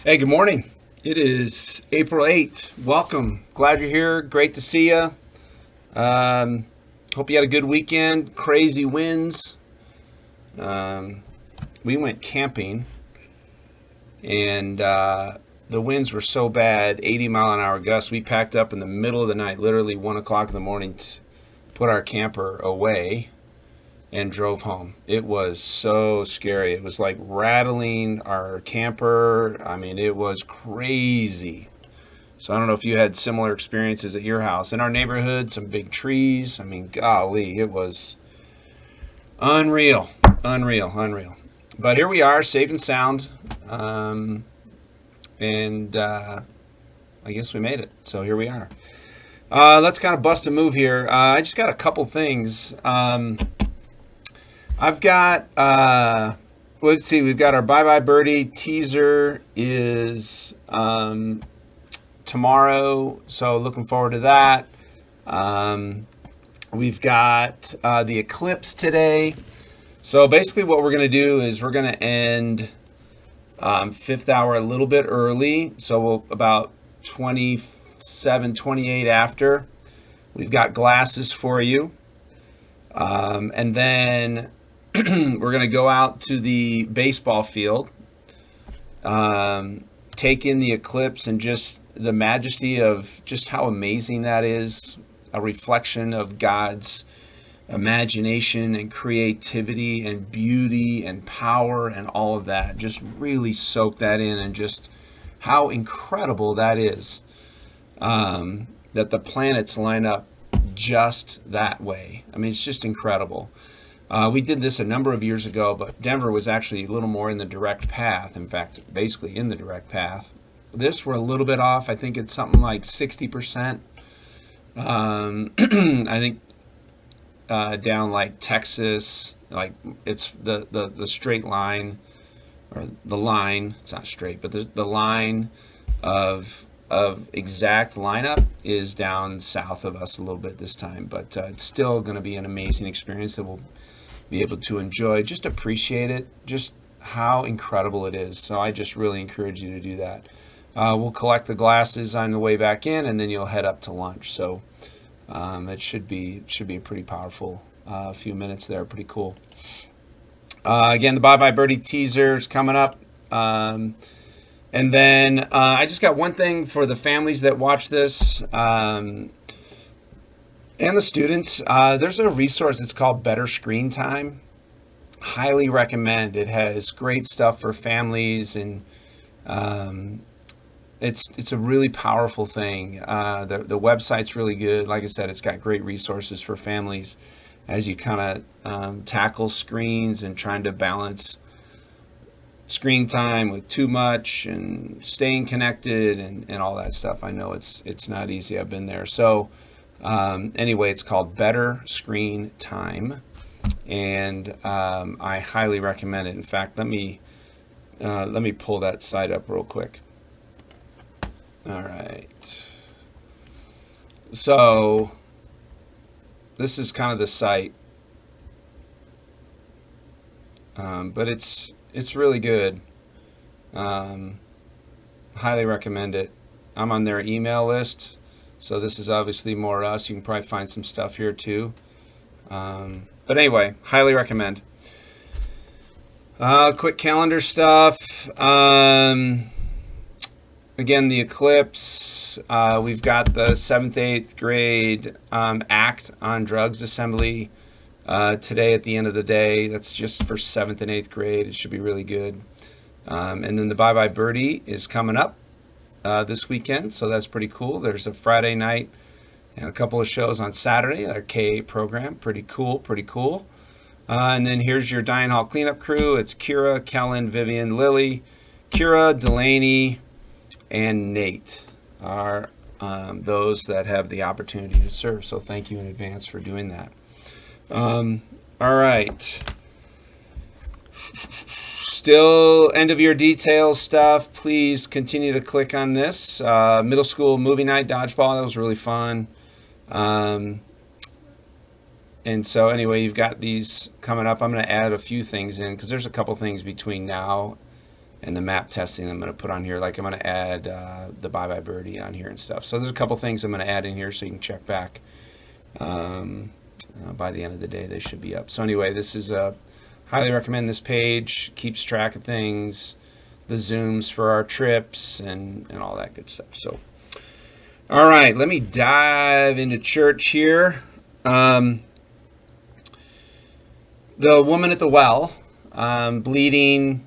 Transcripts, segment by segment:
Hey, good morning. It is April 8th. Welcome. Glad you're here. Great to see you. Um, Hope you had a good weekend. Crazy winds. Um, we went camping, and the winds were so bad, 80-mile-an-hour gusts. We packed up in the middle of the night, literally 1 o'clock in the morning, to put our camper away and drove home. It was so scary. It was like rattling our camper. I mean, it was crazy. So I don't know if you had similar experiences at your house. In our neighborhood, some big trees. I mean, golly, it was unreal, unreal. But here we are, safe and sound, and I guess we made it. So here we are. Let's kind of bust a move here. I just got a couple things. I've got let's see, we've got our Bye Bye Birdie teaser is tomorrow, so looking forward to that. We've got the eclipse today. So basically, what we're going to do is we're going to end fifth hour a little bit early. So we'll about 27, 28 after. We've got glasses for you. And then we're going to go out to the baseball field, take in the eclipse and just the majesty of just how amazing that is, a reflection of God's imagination and creativity and beauty and power and all of that. Just really soak that in and just how incredible that is, that the planets line up just that way. I mean, it's just incredible. We did this a number of years ago, but Denver was actually a little more in the direct path. In fact, basically in the direct path. This we're a little bit off. I think it's something like 60%. I think down like Texas, like it's the straight line, or the line. It's not straight, but the line of exact lineup is down south of us a little bit this time. But it's still going to be an amazing experience that we'll be able to enjoy. Just appreciate it. Just how incredible it is. So I just really encourage you to do that. We'll collect the glasses on the way back in, and then you'll head up to lunch. So it should be a pretty powerful few minutes there. Pretty cool. Again, the Bye Bye Birdie teaser is coming up. And then I just got one thing for the families that watch this, and the students. There's a resource. It's called Better Screen Time. Highly recommend. It has great stuff for families, and it's a really powerful thing. The website's really good. Like I said, it's got great resources for families as you kind of tackle screens and trying to balance screen time with too much and staying connected and all that stuff. I know it's not easy. I've been there. So anyway, it's called Better Screen Time, and I highly recommend it. In fact, let me pull that site up real quick. All right. So this is kind of the site, but it's really good. Highly recommend it. I'm on their email list, so this is obviously more us. You can probably find some stuff here too. But anyway, highly recommend. Quick calendar stuff. Again, the eclipse. We've got the 7th, 8th grade ACT on Drugs assembly today at the end of the day. That's just for 7th and 8th grade. It should be really good. And then the Bye Bye Birdie is coming up this weekend, so that's pretty cool. There's a Friday night and a couple of shows on Saturday. Our K8 program. Pretty cool. And then here's your Dining Hall cleanup crew. It's Kira, Kellen, Vivian, Lily, Kira, Delaney, and Nate are those that have the opportunity to serve. So thank you in advance for doing that. All right. Still end of year details stuff. Please continue to click on this. Middle school movie night dodgeball. That was really fun. And so anyway, you've got these coming up. I'm going to add a few things in because there's a couple things between now and the map testing I'm going to put on here. Like I'm going to add the Bye Bye Birdie on here and stuff. So there's a couple things I'm going to add in here so you can check back. By the end of the day, they should be up. So anyway, this is highly recommend this page. Keeps track of things, the Zooms for our trips, and all that good stuff. So, all right, let me dive into church here. The woman at the well, bleeding,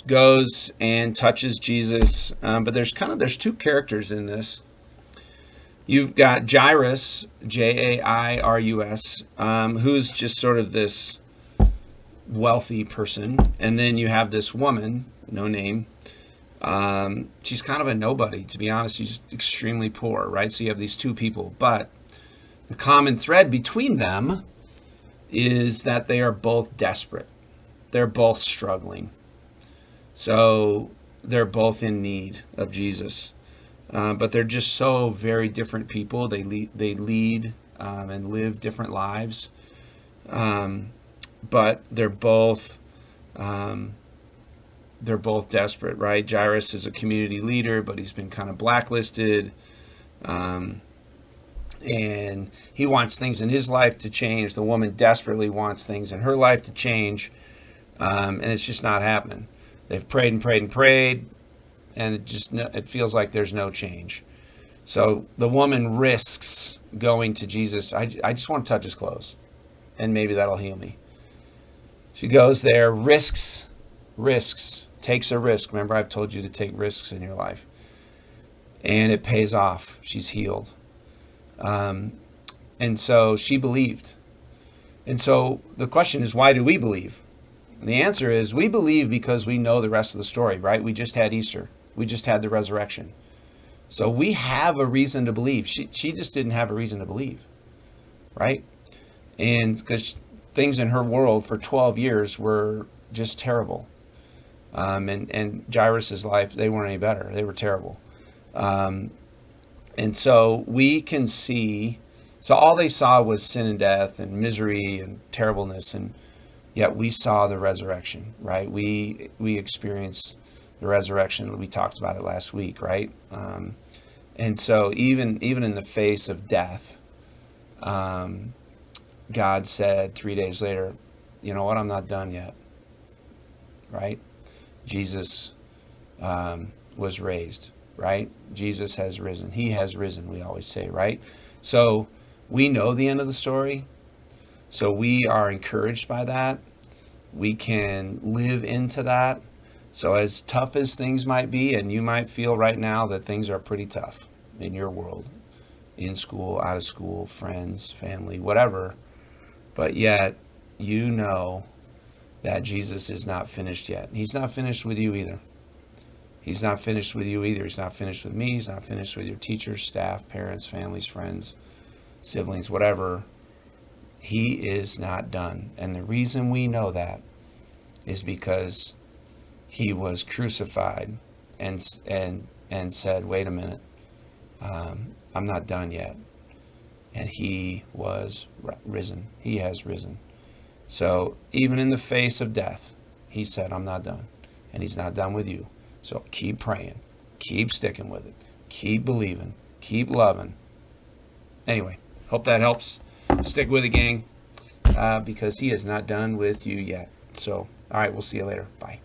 goes and touches Jesus. But there's two characters in this. You've got Jairus, Jairus, who's just sort of this wealthy person. And then you have this woman, no name. She's kind of a nobody, to be honest. She's extremely poor, right? So you have these two people. But the common thread between them is that they are both desperate. They're both struggling. So they're both in need of Jesus. But they're just so very different people. They lead and live different lives. But they're both desperate, right? Jairus is a community leader, but he's been kind of blacklisted. And he wants things in his life to change. The woman desperately wants things in her life to change. And it's just not happening. They've prayed and prayed and prayed, and it feels like there's no change. So the woman risks going to Jesus. I just want to touch his clothes, and maybe that'll heal me. She goes there, risks, takes a risk. Remember, I've told you to take risks in your life. And it pays off. She's healed. And so she believed. And so the question is, why do we believe? And the answer is, we believe because we know the rest of the story, right? We just had Easter. We just had the resurrection. So we have a reason to believe. She just didn't have a reason to believe, right? And because things in her world for 12 years were just terrible. And Jairus' life, they weren't any better. They were terrible. And so we can see, so all they saw was sin and death and misery and terribleness, and yet we saw the resurrection, right? We experienced the resurrection. We talked about it last week, right? And so even in the face of death, God said 3 days later, you know what, I'm not done yet, right? Jesus was raised, right? Jesus has risen. He has risen, we always say, right? So we know the end of the story. So we are encouraged by that. We can live into that. So as tough as things might be, and you might feel right now that things are pretty tough in your world, in school, out of school, friends, family, whatever, but yet you know that Jesus is not finished yet. He's not finished with you either. He's not finished with you either. He's not finished with me. He's not finished with your teachers, staff, parents, families, friends, siblings, whatever. He is not done. And the reason we know that is because he was crucified and said, wait a minute, I'm not done yet. And he was risen. He has risen. So even in the face of death, he said, I'm not done. And he's not done with you. So keep praying. Keep sticking with it. Keep believing. Keep loving. Anyway, hope that helps. Stick with it, gang, because he is not done with you yet. So, all right, we'll see you later. Bye.